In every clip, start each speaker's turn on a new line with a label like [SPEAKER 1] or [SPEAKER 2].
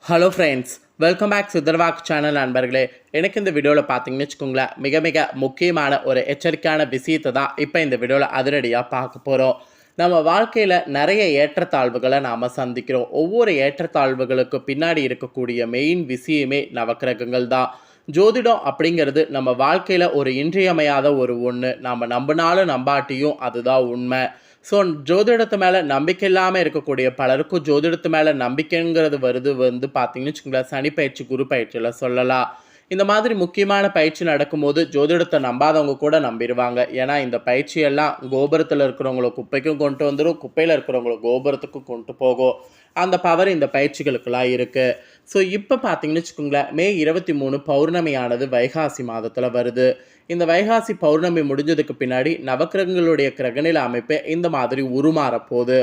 [SPEAKER 1] Hello friends, welcome back சித்தர்வாக் channel நண்பர்களே. எனக்கு இந்த வீடியோவில் பார்த்தீங்கன்னு வச்சுக்கோங்களேன், மிக மிக முக்கியமான ஒரு எச்சரிக்கையான விஷயத்தை தான் இப்போ இந்த வீடியோவில் அதிரடியாக பார்க்க போகிறோம். நம்ம வாழ்க்கையில் நிறைய ஏற்றத்தாழ்வுகளை நாம் சந்திக்கிறோம். ஒவ்வொரு ஏற்றத்தாழ்வுகளுக்கு பின்னாடி இருக்கக்கூடிய மெயின் விஷயமே நவக்கிரகங்கள் தான். ஜோதிடம் அப்படிங்கிறது நம்ம வாழ்க்கையில் ஒரு இன்றியமையாத ஒரு ஒன்று. நாம் நம்பினாலும் நம்பாட்டியும் அதுதான் உண்மை. ஸோ ஜோதிடத்து மேலே நம்பிக்கை இல்லாமல் இருக்கக்கூடிய பலருக்கும் ஜோதிடத்து மேலே நம்பிக்கைங்கிறது வருது பார்த்தீங்கன்னு வச்சுக்கோங்களேன், சனி பயிற்சி, குரு பயிற்சியில் சொல்லலாம். இந்த மாதிரி முக்கியமான பயிற்சி நடக்கும்போது ஜோதிடத்தை நம்பாதவங்க கூட நம்பிடுவாங்க. ஏன்னா இந்த பயிற்சியெல்லாம் கோபுரத்தில் இருக்கிறவங்கள குப்பைக்கும் கொண்டு வந்துடும், குப்பையில் இருக்கிறவங்கள கோபுரத்துக்கும் கொண்டு போகும். அந்த பவர் இந்த பயிற்சிகளுக்கெல்லாம் இருக்குது. ஸோ இப்போ பார்த்தீங்கன்னு வச்சுக்கோங்களேன், மே 23 பௌர்ணமியானது வைகாசி மாதத்தில் வருது. இந்த வைகாசி பௌர்ணமி முடிஞ்சதுக்கு பின்னாடி நவக்கிரகங்களுடைய கிரகநிலை அமைப்பு இந்த மாதிரி உருமாறப்போகுது.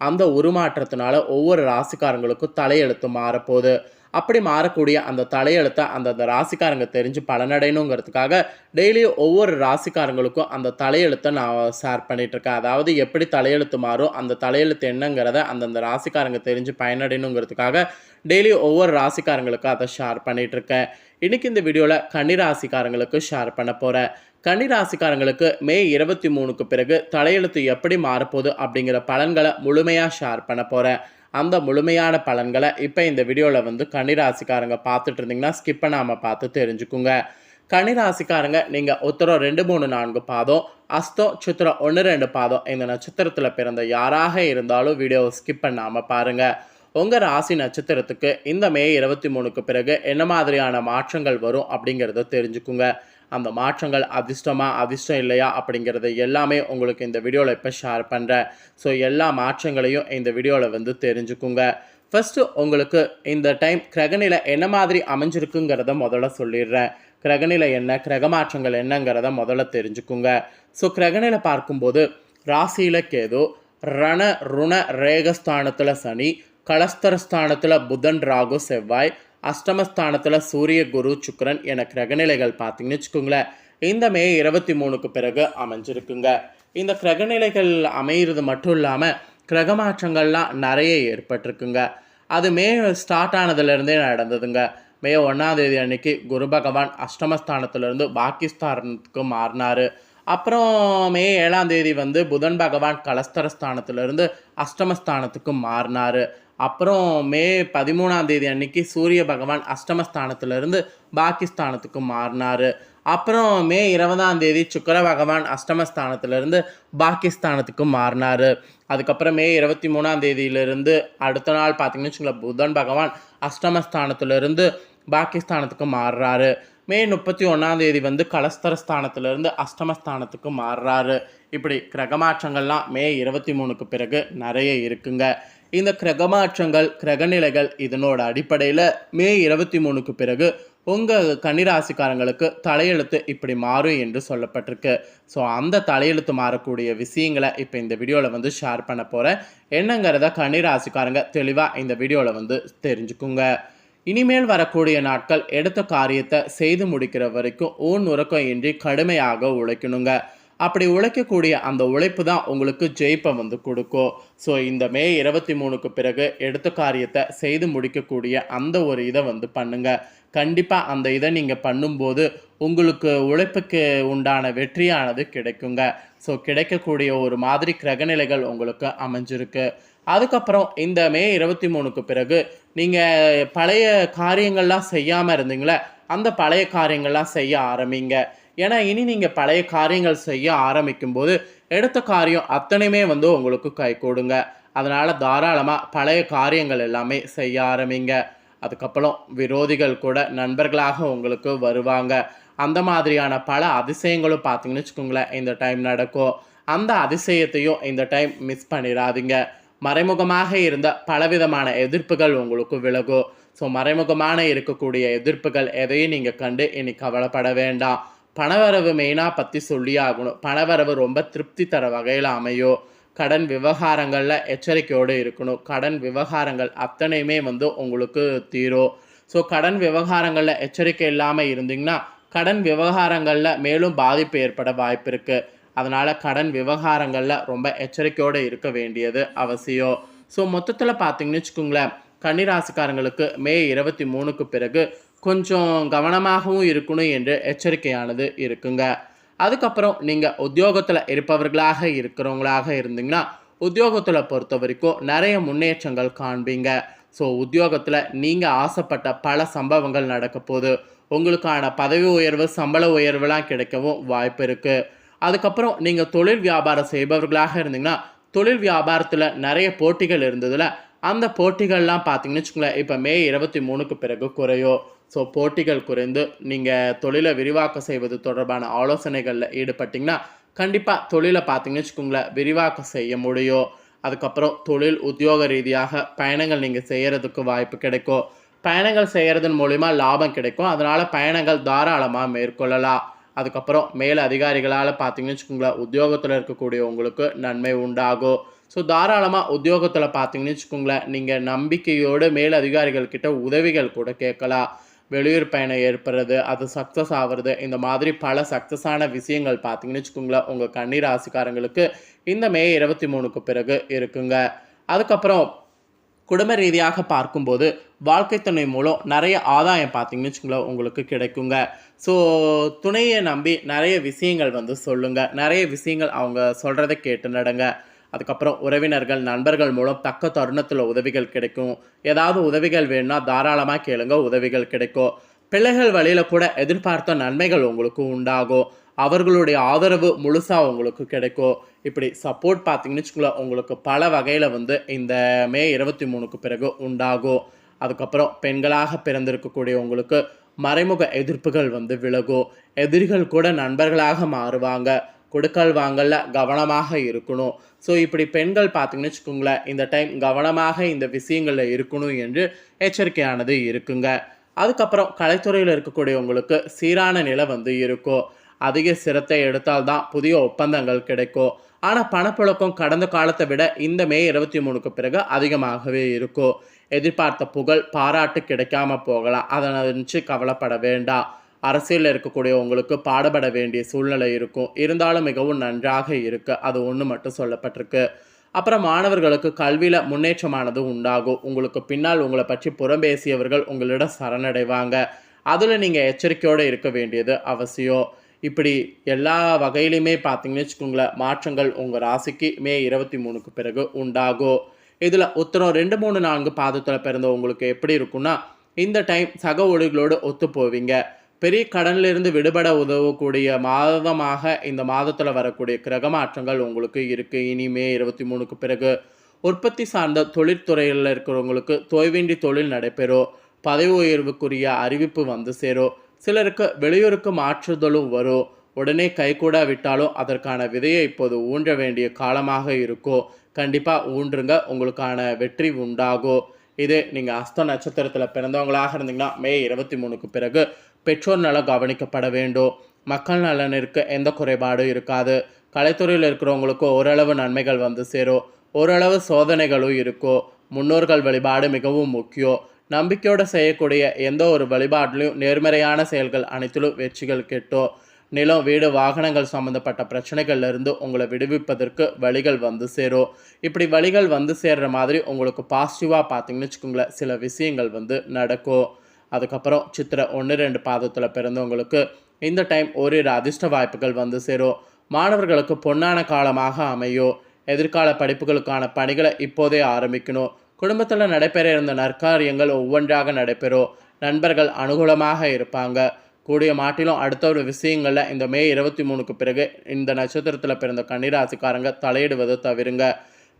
[SPEAKER 1] அந்த உருமாற்றத்தினால ஒவ்வொரு ராசிக்காரங்களுக்கும் தலையெழுத்து மாறப்போகுது. அப்படி மாறக்கூடிய அந்த தலையெழுத்தை அந்த ராசிக்காரங்க தெரிஞ்சு பலனடையணுங்கிறதுக்காக டெய்லியும் ஒவ்வொரு ராசிக்காரங்களுக்கும் அந்த தலையெழுத்தை நான் ஷேர் பண்ணிகிட்ருக்கேன். அதாவது எப்படி தலையெழுத்து மாறும், அந்த தலையெழுத்து என்னங்கிறத அந்தந்த ராசிக்காரங்க தெரிஞ்சு பயனடையணுங்கிறதுக்காக டெய்லியும் ஒவ்வொரு ராசிக்காரங்களுக்கும் அதை ஷேர் பண்ணிகிட்ருக்கேன். இன்றைக்கி இந்த வீடியோவில் கன்னிராசிக்காரங்களுக்கு ஷேர் பண்ண போகிறேன். கன்னிராசிக்காரங்களுக்கு மே 23க்கு பிறகு தலையெழுத்து எப்படி மாறப்போகுது அப்படிங்கிற பலன்களை முழுமையாக ஷேர் பண்ண போகிறேன். அந்த முழுமையான பலன்களை இப்போ இந்த வீடியோவில் கன்னிராசிக்காரங்க பார்த்துட்டு இருந்தீங்கன்னா ஸ்கிப் பண்ணாமல் பார்த்து தெரிஞ்சுக்குங்க. கன்னிராசிக்காரங்க நீங்கள் உத்திரம் 2, 3, 4 பாதம், அஸ்தம், சித்திரம் 1, 2 பாதம் இந்த நட்சத்திரத்தில் பிறந்த யாராக இருந்தாலும் வீடியோவை ஸ்கிப் பண்ணாமல் பாருங்கள். உங்கள் ராசி நட்சத்திரத்துக்கு இந்த மே 23க்கு பிறகு என்ன மாதிரியான மாற்றங்கள் வரும் அப்படிங்கிறத தெரிஞ்சுக்குங்க. அந்த மாற்றங்கள் அதிர்ஷ்டம் இல்லையா அப்படிங்கிறது எல்லாமே உங்களுக்கு இந்த வீடியோவில் இப்போ ஷேர் பண்ணுறேன். ஸோ எல்லா மாற்றங்களையும் இந்த வீடியோவில் தெரிஞ்சுக்குங்க. ஃபஸ்ட்டு உங்களுக்கு இந்த டைம் கிரகநிலை என்ன மாதிரி அமைஞ்சிருக்குங்கிறத முதல்ல சொல்லிடுறேன். கிரகநிலை என்ன, கிரக மாற்றங்கள் என்னங்கிறத முதல்ல தெரிஞ்சுக்குங்க. ஸோ கிரகநிலை பார்க்கும்போது ராசியில் கேது, ரண ருண ரேகஸ்தானத்தில் சனி, கலஸ்தரஸ்தானத்தில் புதன், ராகு, செவ்வாய், அஷ்டமஸ்தானத்தில் சூரிய, குரு, சுக்கிரன் என கிரகநிலைகள் பார்த்தீங்கன்னு வச்சுக்கோங்களேன், இந்த மே 23க்கு பிறகு அமைஞ்சிருக்குங்க. இந்த கிரகநிலைகள் அமைகிறது மட்டும் இல்லாமல் கிரக மாற்றங்கள்லாம் நிறைய ஏற்பட்டிருக்குங்க. அது மே ஸ்டார்ட் ஆனதுலேருந்தே நடந்ததுங்க. மே 1ஆம் தேதி அன்னைக்கு குரு பகவான் அஷ்டமஸ்தானத்திலிருந்து பாகிஸ்தானுக்கு மாறினார். அப்புறம் மே 7ஆம் தேதி புதன் பகவான் கலஸ்தரஸ்தானத்திலிருந்து அஷ்டமஸ்தானத்துக்கு மாறினார். அப்புறம் மே 13ஆம் தேதி அன்னைக்கு சூரிய பகவான் அஷ்டமஸ்தானத்திலிருந்து பாகிஸ்தானத்துக்கு மாறினார். அப்புறம் மே 20ஆம் தேதி சுக்கிர பகவான் அஷ்டமஸ்தானத்திலிருந்து பாகிஸ்தானத்துக்கு மாறினார். அதுக்கப்புறம் மே 23ஆம் தேதியிலிருந்து அடுத்த நாள் பார்த்தீங்கன்னு வச்சுக்கோங்களேன், புதன் பகவான் அஷ்டமஸ்தானத்திலிருந்து பாகிஸ்தானத்துக்கு மாறுறாரு. மே 31ஆம் தேதி கலஸ்தரஸ்தானத்திலிருந்து அஷ்டமஸ்தானத்துக்கு மாறுறாரு. இப்படி கிரகமாற்றங்கள்லாம் மே 23க்கு பிறகு நிறைய இருக்குங்க. இந்த கிரகமாற்றங்கள், கிரகநிலைகள் இதனோட அடிப்படையில் மே 23க்கு பிறகு உங்கள் கன்னிராசிக்காரங்களுக்கு தலையெழுத்து இப்படி மாறும் என்று சொல்லப்பட்டிருக்கு. ஸோ அந்த தலையெழுத்து மாறக்கூடிய விஷயங்களை இப்போ இந்த வீடியோவில் ஷேர் பண்ண போகிறேன். என்னங்கிறத கன்னிராசிக்காரங்க தெளிவாக இந்த வீடியோவில் தெரிஞ்சுக்குங்க. இனிமேல் வரக்கூடிய நாட்கள் எடுத்த காரியத்தை செய்து முடிக்கிற வரைக்கும் ஊன் உறக்கம் இன்றி கடுமையாக உழைக்கணுங்க. அப்படி உழைக்கக்கூடிய அந்த உழைப்பு தான் உங்களுக்கு ஜெயிப்பை கொடுக்கும். ஸோ இந்த மே 23க்கு பிறகு எடுத்த காரியத்தை செய்து முடிக்கக்கூடிய அந்த ஒரு இதை பண்ணுங்க. கண்டிப்பாக அந்த இதை நீங்கள் பண்ணும்போது உங்களுக்கு உழைப்புக்கு உண்டான வெற்றியானது கிடைக்குங்க. ஸோ கிடைக்கக்கூடிய ஒரு மாதிரி கிரகநிலைகள் உங்களுக்கு அமைஞ்சிருக்கு. அதுக்கப்புறம் இந்த மே 23க்கு பிறகு நீங்கள் பழைய காரியங்கள்லாம் செய்யாமல் இருந்தீங்களே, அந்த பழைய காரியங்கள்லாம் செய்ய ஆரம்பிங்க. ஏன்னா இனி நீங்கள் பழைய காரியங்கள் செய்ய ஆரம்பிக்கும்போது எடுத்த காரியம் அத்தனையுமே உங்களுக்கு கை கூடுங்க. அதனால் தாராளமாக பழைய காரியங்கள் எல்லாமே செய்ய ஆரம்பிங்க. அதுக்கப்புறம் விரோதிகள் கூட நண்பர்களாக உங்களுக்கு வருவாங்க. அந்த மாதிரியான பல அதிசயங்களும் பார்த்தீங்கன்னு வச்சுக்கோங்களேன், இந்த டைம் நடக்கும். அந்த அதிசயத்தையும் இந்த டைம் மிஸ் பண்ணிடாதீங்க. மறைமுகமாக இருந்த பலவிதமான எதிர்ப்புகள் உங்களுக்கு விலகும். ஸோ மறைமுகமான இருக்கக்கூடிய எதிர்ப்புகள் எதையும் நீங்கள் கண்டு இனி கவலைப்பட வேண்டாம். பணவரவு மெயினாக பற்றி சொல்லி ஆகணும். பணவரவு ரொம்ப திருப்தி தர வகையில் அமையும். கடன் விவகாரங்களில் எச்சரிக்கையோடு இருக்கணும். கடன் விவகாரங்கள் அத்தனையுமே உங்களுக்கு தீரும். ஸோ கடன் விவகாரங்களில் எச்சரிக்கை இல்லாமல் இருந்தீங்கன்னா கடன் விவகாரங்களில் மேலும் பாதிப்பு ஏற்பட வாய்ப்பு இருக்குது. அதனால் கடன் விவகாரங்களில் ரொம்ப எச்சரிக்கையோடு இருக்க வேண்டியது அவசியம். ஸோ மொத்தத்தில் பார்த்தீங்கன்னு வச்சுக்கோங்களேன், கன்னிராசிக்காரங்களுக்கு மே 23க்கு பிறகு கொஞ்சம் கவனமாகவும் இருக்கணும் என்று எச்சரிக்கையானது இருக்குங்க. அதுக்கப்புறம் நீங்கள் உத்தியோகத்தில் இருப்பவர்களாக இருக்கிறவங்களாக இருந்தீங்கன்னா உத்தியோகத்தில் பொறுத்த வரைக்கும் நிறைய முன்னேற்றங்கள் காண்பீங்க. ஸோ உத்தியோகத்தில் நீங்கள் ஆசைப்பட்ட பல சம்பவங்கள் நடக்க போகுது. உங்களுக்கான பதவி உயர்வு சம்பள உயர்வுலாம் கிடைக்கவும் வாய்ப்பு இருக்குது. அதுக்கப்புறம் நீங்கள் தொழில் வியாபாரம் செய்பவர்களாக இருந்தீங்கன்னா தொழில் வியாபாரத்தில் நிறைய போட்டிகள் இருந்ததில் அந்த போட்டிகள்லாம் பார்த்தீங்கன்னு வச்சுக்கோங்களேன் இப்போ மே 23க்கு பிறகு குறையும். ஸோ போட்டிகள் குறைந்து நீங்கள் தொழிலை விரிவாக்கம் செய்வது தொடர்பான ஆலோசனைகளில் ஈடுபட்டிங்கன்னா கண்டிப்பாக தொழிலை பார்த்தீங்கன்னு வச்சுக்கோங்களேன் விரிவாக்கம் செய்ய முடியும். அதுக்கப்புறம் தொழில் உத்தியோக ரீதியாக பயணங்கள் நீங்கள் செய்கிறதுக்கு வாய்ப்பு கிடைக்கும். பயணங்கள் செய்கிறதன் மூலிமா லாபம் கிடைக்கும். அதனால் பயணங்கள் தாராளமாக மேற்கொள்ளலாம். அதுக்கப்புறம் மேல் அதிகாரிகளால் பார்த்தீங்கன்னு வச்சுக்கோங்களேன் உத்தியோகத்தில் இருக்கக்கூடிய உங்களுக்கு நன்மை உண்டாகும். ஸோ தாராளமாக உத்தியோகத்தில் பார்த்தீங்கன்னு வச்சுக்கோங்களேன் நீங்கள் நம்பிக்கையோடு மேல் அதிகாரிகள் கிட்ட உதவிகள் கூட கேட்கலாம். வெளியூர் பயணம் ஏற்படுறது அது சக்ஸஸ் ஆகிறது இந்த மாதிரி பல சக்ஸஸான விஷயங்கள் பார்த்தீங்கன்னு வச்சுக்கோங்களேன் உங்கள் கன்னி ராசிக்காரங்களுக்கு இந்த மே 23க்கு பிறகு இருக்குங்க. அதுக்கப்புறம் குடும்ப ரீதியாக பார்க்கும்போது வாழ்க்கை துணை மூலம் நிறைய ஆதாயம் பார்த்தீங்கன்னு வச்சுக்கோங்களேன் உங்களுக்கு கிடைக்குங்க. ஸோ துணையை நம்பி நிறைய விஷயங்கள் வந்து சொல்லுங்கள். நிறைய விஷயங்கள் அவங்க சொல்கிறத கேட்டு நடங்க. அதுக்கப்புறம் உறவினர்கள் நண்பர்கள் மூலம் தக்க தருணத்தில் உதவிகள் கிடைக்கும். ஏதாவது உதவிகள் வேணும்னா தாராளமாக கேளுங்க, உதவிகள் கிடைக்கும். பிள்ளைகள் வழியில் கூட எதிர்பார்த்த நன்மைகள் உங்களுக்கு உண்டாகும். அவர்களுடைய ஆதரவு முழுசாக உங்களுக்கு கிடைக்கும். இப்படி சப்போர்ட் பார்த்தீங்கன்னு வச்சுக்கோங்களேன் உங்களுக்கு பல வகையில் வந்து இந்த மே 23க்கு பிறகு உண்டாகும். அதுக்கப்புறம் பெண்களாக பிறந்திருக்கக்கூடிய உங்களுக்கு மறைமுக எதிர்ப்புகள் வந்து விலகும். எதிரிகள் கூட நண்பர்களாக மாறுவாங்க. கொடுக்கல் வாங்கல கவனமாக இருக்கணும். ஸோ இப்படி பெண்கள் பார்த்தீங்கன்னு வச்சுக்கோங்களேன் இந்த டைம் கவனமாக இந்த விஷயங்களில் இருக்கணும் என்று எச்சரிக்கையானது இருக்குங்க. அதுக்கப்புறம் கலைத்துறையில் இருக்கக்கூடிய உங்களுக்கு சீரான நிலை வந்து இருக்கும். அதிக சிரத்தை எடுத்தால்தான் புதிய ஒப்பந்தங்கள் கிடைக்கும். ஆனால் பணப்புழக்கம் கடந்த காலத்தை விட இந்த மே 23க்கு பிறகு அதிகமாகவே இருக்கும். எதிர்பார்த்த புகழ் பாராட்டு கிடைக்காம போகலாம். அதை நினச்சி கவலைப்பட வேண்டாம். அரசியலில் இருக்கக்கூடிய உங்களுக்கு பாடுபட வேண்டிய சூழ்நிலை இருக்கும். இருந்தாலும் மிகவும் நன்றாக இருக்குது. அது ஒன்று மட்டும் சொல்லப்பட்டிருக்கு. அப்புறம் மாணவர்களுக்கு கல்வியில் முன்னேற்றமானது உண்டாகும். உங்களுக்கு பின்னால் உங்களை பற்றி புறம்பேசியவர்கள் உங்களிடம் சரணடைவாங்க. அதில் நீங்கள் எச்சரிக்கையோடு இருக்க வேண்டியது அவசியம். இப்படி எல்லா வகையிலுமே பார்த்தீங்கன்னு வச்சுக்கோங்களேன் மாற்றங்கள் உங்கள் ராசிக்கு மே 23க்கு பிறகு உண்டாகும். இதில் உத்தரம் 2, 3, 4 பாதத்தில் பிறந்த உங்களுக்கு எப்படி இருக்குன்னா இந்த டைம் சக ஒளிகளோடு ஒத்து போவீங்க. பெரிய கடனிலிருந்து விடுபட உதவக்கூடிய மாதமாக இந்த மாதத்தில் வரக்கூடிய கிரக மாற்றங்கள் உங்களுக்கு இருக்குது. இனி மே 23க்கு பிறகு உற்பத்தி சார்ந்த தொழிற்துறையில் இருக்கிறவங்களுக்கு தொய்வேண்டி தொழில் நடைபெறும். பதவி உயர்வுக்குரிய அறிவிப்பு வந்து சேரும். சிலருக்கு வெளியூருக்கு மாற்றுதலும் வரும். உடனே கைகூட விட்டாலும் அதற்கான விதையை இப்போது ஊன்ற வேண்டிய காலமாக இருக்கும். கண்டிப்பாக ஊன்றுங்க, உங்களுக்கான வெற்றி உண்டாகும். இதே நீங்கள் அஸ்த நட்சத்திரத்தில் பிறந்தவங்களாக இருந்தீங்கன்னா மே 23க்கு பிறகு பெற்றோர் நலம் கவனிக்கப்பட வேண்டும். மக்கள் நலனிற்கு எந்த குறைபாடும் இருக்காது. கலைத்துறையில் இருக்கிறவங்களுக்கு ஓரளவு நன்மைகள் வந்து சேரும். ஓரளவு சோதனைகளும் இருக்கும். முன்னோர்கள் வழிபாடு மிகவும் முக்கியம். நம்பிக்கையோடு செய்யக்கூடிய எந்த ஒரு வழிபாட்டிலையும் நேர்மறையான செயல்கள் அனைத்திலும் வெற்றிகள் கிட்டும். நிலம் வீடு வாகனங்கள் சம்மந்தப்பட்ட பிரச்சனைகள்லேருந்து உங்களை விடுவிப்பதற்கு வழிகள் வந்து சேரும். இப்படி வழிகள் வந்து சேர்கிற மாதிரி உங்களுக்கு பாசிட்டிவாக பார்த்தீங்கன்னு வச்சுக்கோங்களேன் சில விஷயங்கள் வந்து நடக்கும். அதுக்கப்புறம் சித்திரை 1, 2 பாதத்தில் பிறந்தவங்களுக்கு இந்த டைம் ஓரிரு அதிர்ஷ்ட வாய்ப்புகள் வந்து சேரும். மாணவர்களுக்கு பொன்னான காலமாக அமையும். எதிர்கால படிப்புகளுக்கான பணிகளை இப்போதே ஆரம்பிக்கணும். குடும்பத்தில் நடைபெற இருந்த நற்காரியங்கள் ஒவ்வொன்றாக நடைபெறும். நண்பர்கள் அனுகூலமாக இருப்பாங்க. கூடிய மாட்டிலும் அடுத்த ஒரு விஷயங்களில் இந்த மே 23க்கு பிறகு இந்த நட்சத்திரத்தில் பிறந்த கன்னிராசிக்காரங்க தலையிடுவதை தவிருங்க.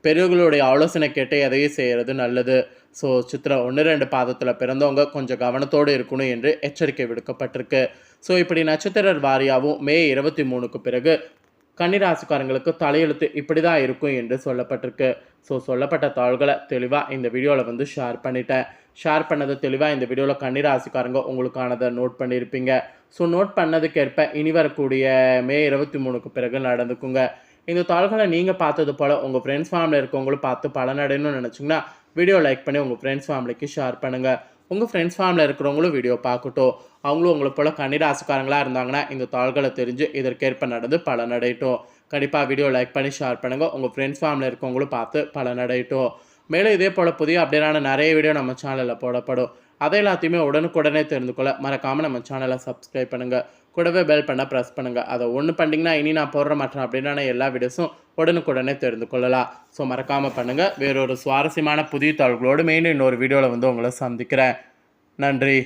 [SPEAKER 1] பெரியவர்களுடைய ஆலோசனை கேட்டு எதையும் செய்கிறது நல்லது. ஸோ சித்திரை 1, 2 பாதத்தில் பிறந்தவங்க கொஞ்சம் கவனத்தோடு இருக்கணும் என்று எச்சரிக்கை விடுக்கப்பட்டிருக்கு. ஸோ இப்படி நட்சத்திர வாரியாகவும் மே 23க்கு பிறகு கன்னிராசிக்காரங்களுக்கு தலையெழுத்து இப்படி தான் இருக்கும் என்று சொல்லப்பட்டிருக்கு. ஸோ சொல்லப்பட்ட தாள்களை தெளிவாக இந்த வீடியோவில் வந்து ஷேர் பண்ணிட்டேன். ஷேர் பண்ணது தெளிவாக இந்த வீடியோவில் கன்னிராசிக்காரங்க உங்களுக்கானதை நோட் பண்ணியிருப்பீங்க. ஸோ நோட் பண்ணதுக்கேற்ப இனி வரக்கூடிய மே 23க்கு பிறகு நடந்துக்குங்க. இந்த தாள்களை நீங்கள் பார்த்தது போல் உங்கள் ஃப்ரெண்ட்ஸ் ஃபேமிலியில் இருக்கவங்களும் பார்த்து பலனடையணும்னு நினச்சிங்கன்னா வீடியோ லைக் பண்ணி உங்கள் ஃப்ரெண்ட்ஸ் ஃபேமிலிக்கு ஷேர் பண்ணுங்கள். உங்கள் ஃப்ரெண்ட்ஸ் ஃபேமிலியில் இருக்கிறவங்களும் வீடியோ பார்க்கட்டும். அவங்களும் உங்களை போல் கன்னிராசிக்காரங்களாக இருந்தாங்கன்னா இந்த தாள்களை தெரிஞ்சு இதற்கேற்ப நடந்து பலனடையட்டும். கண்டிப்பாக வீடியோ லைக் பண்ணி ஷேர் பண்ணுங்கள். உங்கள் ஃப்ரெண்ட்ஸ் ஃபேமிலியில் இருக்கவங்களும் பார்த்து பலனடையட்டும். மேலும் இதே போல் புதிய அப்டேட்டான நிறைய வீடியோ நம்ம சேனலில் போடப்படும். அதை எல்லாத்தையுமே உடனுக்குடனே தெரிந்து கொள்ள மறக்காமல் நம்ம சேனலை சப்ஸ்கிரைப் பண்ணுங்கள். கூடவே பெல் பண்ண ப்ரெஸ் பண்ணுங்கள். அதை ஒன்று பண்ணிங்கன்னா இனி நான் போடுற மற்ற அப்டேட்டான எல்லா வீடியோஸும் உடனுக்குடனே தெரிந்து கொள்ளலாம். ஸோ மறக்காமல் பண்ணுங்கள். வேறொரு சுவாரஸ்யமான புதிய தகவல்களோடு மீண்டும் இன்னொரு வீடியோவில் உங்களை சந்திக்கிறேன். நன்றி.